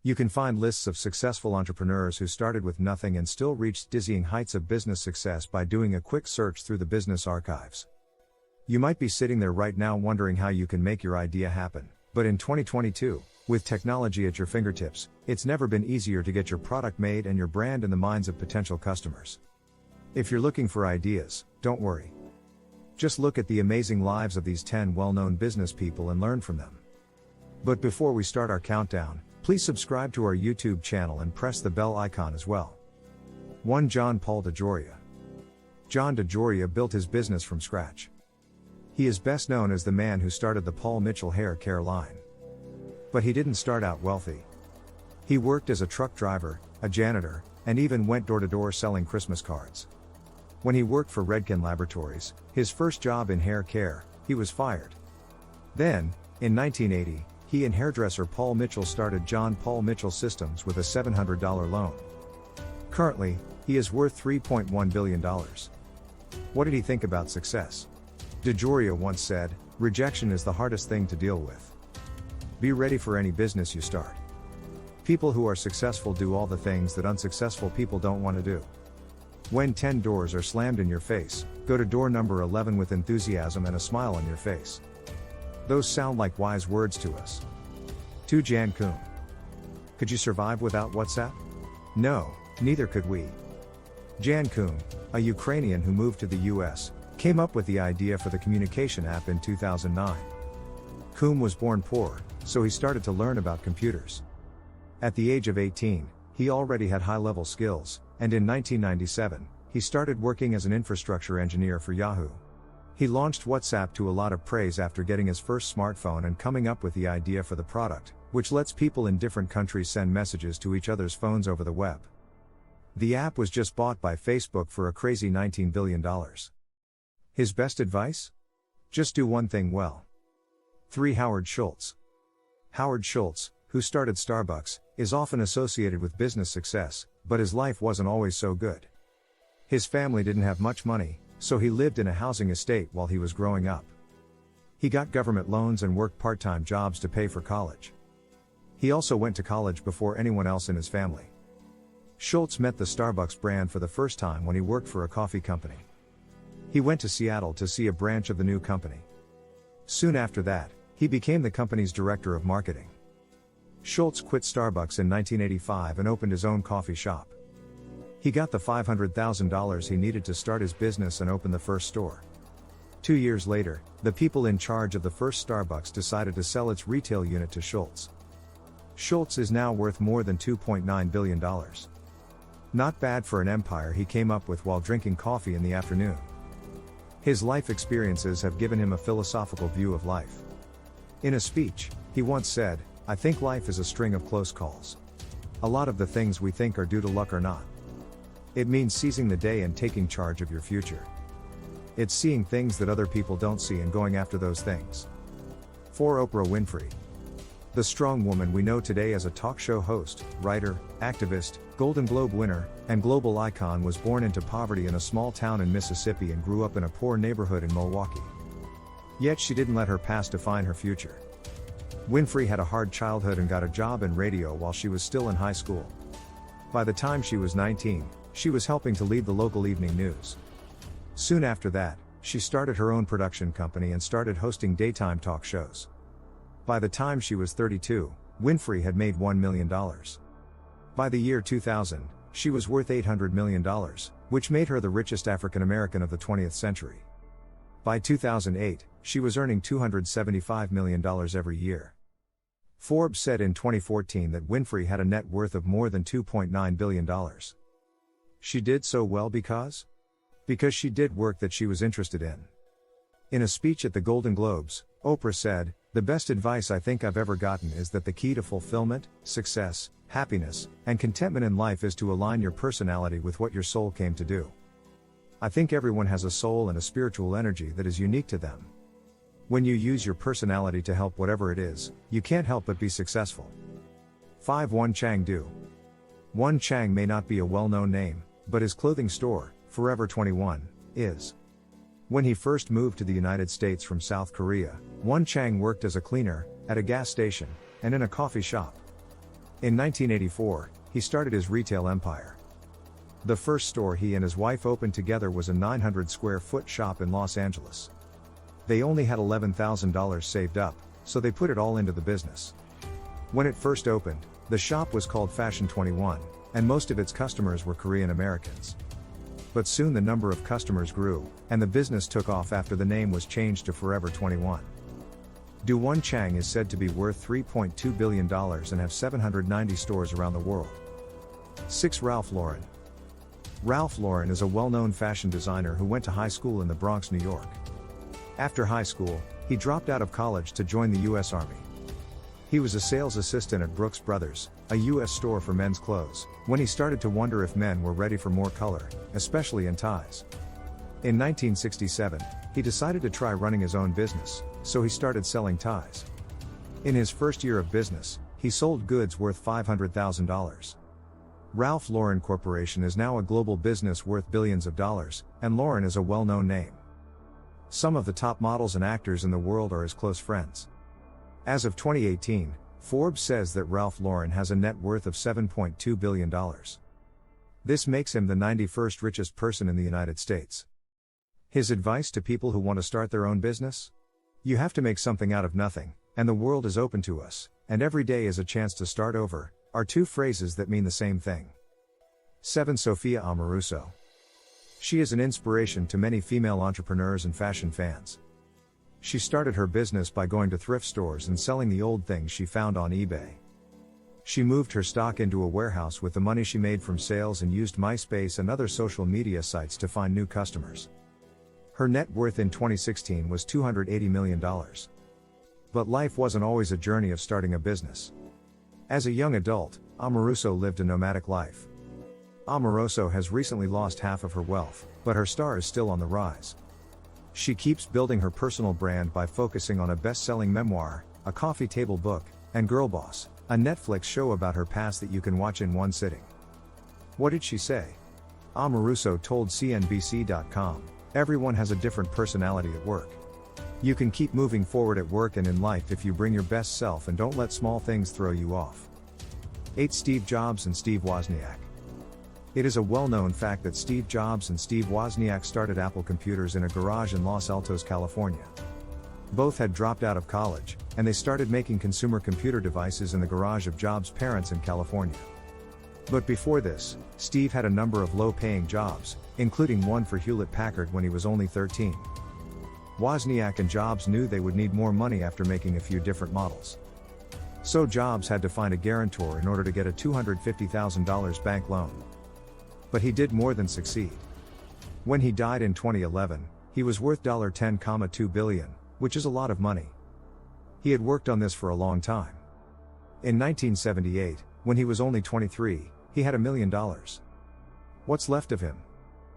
You can find lists of successful entrepreneurs who started with nothing and still reached dizzying heights of business success by doing a quick search through the business archives. You might be sitting there right now wondering how you can make your idea happen, but in 2022, with technology at your fingertips, it's never been easier to get your product made and your brand in the minds of potential customers. If you're looking for ideas, don't worry. Just look at the amazing lives of these 10 well-known business people and learn from them. But before we start our countdown, please subscribe to our YouTube channel and press the bell icon as well. 1. Jhon Paul Dejoria. Jhon Dejoria built his business from scratch. He is best known as the man who started the Paul Mitchell hair care line. But he didn't start out wealthy. He worked as a truck driver, a janitor, and even went door to door selling Christmas cards. When he worked for Redken Laboratories, his first job in hair care, he was fired. Then, in 1980, he and hairdresser Paul Mitchell started Jhon Paul Mitchell Systems with a $700 loan. Currently, he is worth $3.1 billion. What did he think about success? Dejoria once said, "Rejection is the hardest thing to deal with." Be ready for any business you start. People who are successful do all the things that unsuccessful people don't want to do. When 10 doors are slammed in your face, go to door number 11 with enthusiasm and a smile on your face. Those sound like wise words to us. 2. Koum. Could you survive without WhatsApp? No, neither could we. Koum, a Ukrainian who moved to the US, came up with the idea for the communication app in 2009. Koum was born poor, so he started to learn about computers. At the age of 18, he already had high-level skills, and in 1997, he started working as an infrastructure engineer for Yahoo. He launched WhatsApp to a lot of praise after getting his first smartphone and coming up with the idea for the product, which lets people in different countries send messages to each other's phones over the web. The app was just bought by Facebook for a crazy $19 billion. His best advice? Just do one thing well. 3. Howard Schultz. Howard Schultz, who started Starbucks, is often associated with business success, but his life wasn't always so good. His family didn't have much money, so he lived in a housing estate while he was growing up. He got government loans and worked part-time jobs to pay for college. He also went to college before anyone else in his family. Schultz met the Starbucks brand for the first time when he worked for a coffee company. He went to Seattle to see a branch of the new company. Soon after that, he became the company's director of marketing. Schultz quit Starbucks in 1985 and opened his own coffee shop. He got the $500,000 he needed to start his business and open the first store. 2 years later, the people in charge of the first Starbucks decided to sell its retail unit to Schultz. Schultz is now worth more than $2.9 billion. Not bad for an empire he came up with while drinking coffee in the afternoon. His life experiences have given him a philosophical view of life. In a speech, he once said, "I think life is a string of close calls. A lot of the things we think are due to luck are not. It means seizing the day and taking charge of your future. It's seeing things that other people don't see and going after those things." 4. Oprah Winfrey. The strong woman we know today as a talk show host, writer, activist, Golden Globe winner, and global icon was born into poverty in a small town in Mississippi and grew up in a poor neighborhood in Milwaukee. Yet she didn't let her past define her future. Winfrey had a hard childhood and got a job in radio while she was still in high school. By the time she was 19, she was helping to lead the local evening news. Soon after that, she started her own production company and started hosting daytime talk shows. By the time she was 32, Winfrey had made $1 million. By the year 2000, she was worth $800 million, which made her the richest African American of the 20th century. By 2008, she was earning $275 million every year. Forbes said in 2014 that Winfrey had a net worth of more than $2.9 billion. She did so well because she did work that she was interested in. In a speech at the Golden Globes, Oprah said, "The best advice I think I've ever gotten is that the key to fulfillment, success, happiness, and contentment in life is to align your personality with what your soul came to do. I think everyone has a soul and a spiritual energy that is unique to them. When you use your personality to help whatever it is, you can't help but be successful." 5. Wong Chang Do. Wong Chang may not be a well-known name, but his clothing store, Forever 21, is. When he first moved to the United States from South Korea, Wong Chang worked as a cleaner, at a gas station, and in a coffee shop. In 1984, he started his retail empire. The first store he and his wife opened together was a 900 square foot shop in Los Angeles. They only had $11,000 saved up, so they put it all into the business. When it first opened, the shop was called Fashion 21, and most of its customers were Korean Americans. But soon the number of customers grew, and the business took off after the name was changed to Forever 21. Do Wong Chang is said to be worth $3.2 billion and have 790 stores around the world. 6. Ralph Lauren. Ralph Lauren is a well-known fashion designer who went to high school in the Bronx, New York. After high school, he dropped out of college to join the U.S. Army. He was a sales assistant at Brooks Brothers, a U.S. store for men's clothes, when he started to wonder if men were ready for more color, especially in ties. In 1967, he decided to try running his own business, so he started selling ties. In his first year of business, he sold goods worth $500,000. Ralph Lauren Corporation is now a global business worth billions of dollars, and Lauren is a well-known name. Some of the top models and actors in the world are his close friends. As of 2018, Forbes says that Ralph Lauren has a net worth of $7.2 billion. This makes him the 91st richest person in the United States. His advice to people who want to start their own business? You have to make something out of nothing, and the world is open to us, and every day is a chance to start over, are two phrases that mean the same thing. 7. Sophia Amoruso. She is an inspiration to many female entrepreneurs and fashion fans. She started her business by going to thrift stores and selling the old things she found on eBay. She moved her stock into a warehouse with the money she made from sales and used MySpace and other social media sites to find new customers. Her net worth in 2016 was $280 million. But life wasn't always a journey of starting a business. As a young adult, Amoruso lived a nomadic life. Amoruso has recently lost half of her wealth, but her star is still on the rise. She keeps building her personal brand by focusing on a best-selling memoir, a coffee table book, and Girl Boss, a Netflix show about her past that you can watch in one sitting. What did she say? Amoruso told CNBC.com, "Everyone has a different personality at work. You can keep moving forward at work and in life if you bring your best self and don't let small things throw you off." 8. Steve Jobs and Steve Wozniak. It is a well-known fact that Steve Jobs and Steve Wozniak started Apple Computers in a garage in Los Altos, California. Both had dropped out of college, and they started making consumer computer devices in the garage of Jobs' parents in California. But before this, Steve had a number of low-paying jobs, including one for Hewlett-Packard when he was only 13. Wozniak and Jobs knew they would need more money after making a few different models. So Jobs had to find a guarantor in order to get a $250,000 bank loan. But he did more than succeed. When he died in 2011, he was worth $10.2 billion, which is a lot of money. He had worked on this for a long time. In 1978, when he was only 23, he had $1 million. What's left of him?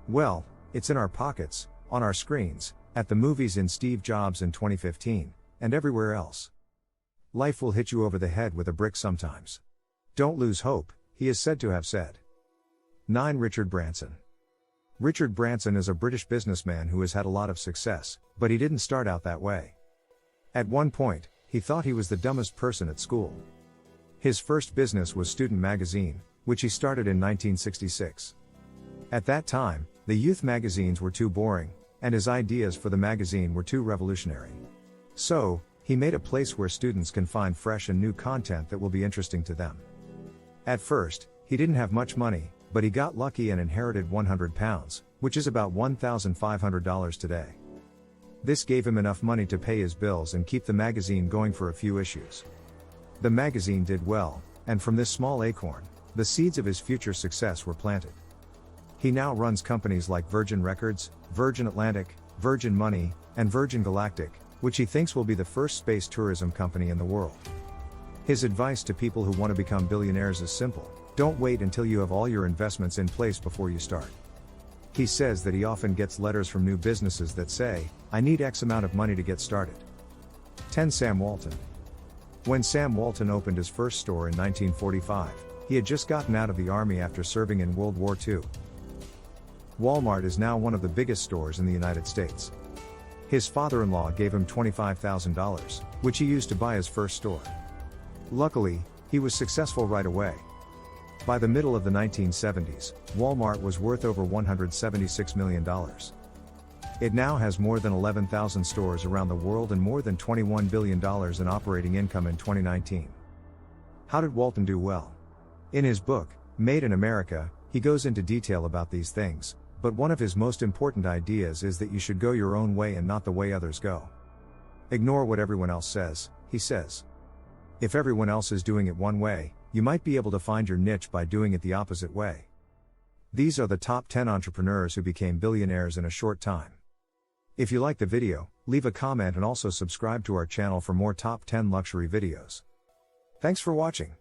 Well, it's in our pockets, on our screens, at the movies, in Steve Jobs in 2015, and everywhere else. Life will hit you over the head with a brick sometimes. Don't lose hope, he is said to have said. 9. Richard Branson. Richard Branson is a British businessman who has had a lot of success, but he didn't start out that way. At one point, he thought he was the dumbest person at school. His first business was Student Magazine, which he started in 1966. At that time, the youth magazines were too boring, and his ideas for the magazine were too revolutionary. So, he made a place where students can find fresh and new content that will be interesting to them. At first, he didn't have much money, but he got lucky and inherited £100, which is about $1,500 today. This gave him enough money to pay his bills and keep the magazine going for a few issues. The magazine did well, and from this small acorn, the seeds of his future success were planted. He now runs companies like Virgin Records, Virgin Atlantic, Virgin Money, and Virgin Galactic, which he thinks will be the first space tourism company in the world. His advice to people who want to become billionaires is simple: don't wait until you have all your investments in place before you start. He says that he often gets letters from new businesses that say, "I need X amount of money to get started." 10. Sam Walton. When Sam Walton opened his first store in 1945, he had just gotten out of the army after serving in World War II. Walmart is now one of the biggest stores in the United States. His father-in-law gave him $25,000, which he used to buy his first store. Luckily, He was successful right away. By the middle of the 1970s, Walmart was worth over $176 million. It now has more than 11,000 stores around the world and more than $21 billion in operating income in 2019. How did Walton do well? In his book, Made in America, he goes into detail about these things, but one of his most important ideas is that you should go your own way and not the way others go. Ignore what everyone else says, he says. If everyone else is doing it one way, you might be able to find your niche by doing it the opposite way. These are the top 10 entrepreneurs who became billionaires in a short time. If you like the video, leave a comment and also subscribe to our channel for more top 10 luxury videos. Thanks for watching.